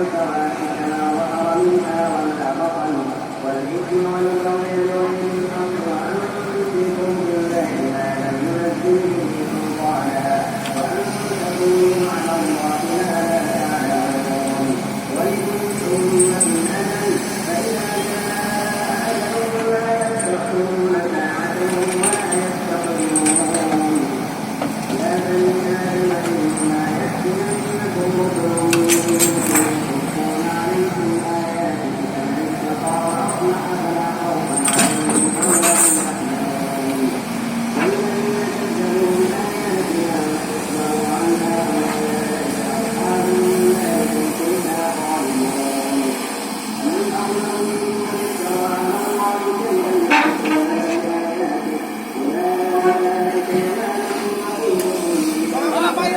والفواحش ما ظهر منها وما بطن والإثم والبغي بغير الحق وأن تشركوا بالله ما لم ينزل به سلطانا وأن تقولوا على الله ما لا تعلمون ولكل أمة أجل فإذا جاء أجلهم لا يستأخرون ساعة ولا يستقدمون يا بني آدم إما يأتينكم رسل منكم يقصون عليكم آياتي فمن اتقى وأصلح فلا خوف عليهم ولا هم يحزنون والذين كذبوا بآياتنا واستكبروا عنها أولئك أصحاب النار هم فيها خالدون ومن أظلم ممن افترى على الله كذبا يحسن بآياته أولئك ينالهم نصيبهم قالوا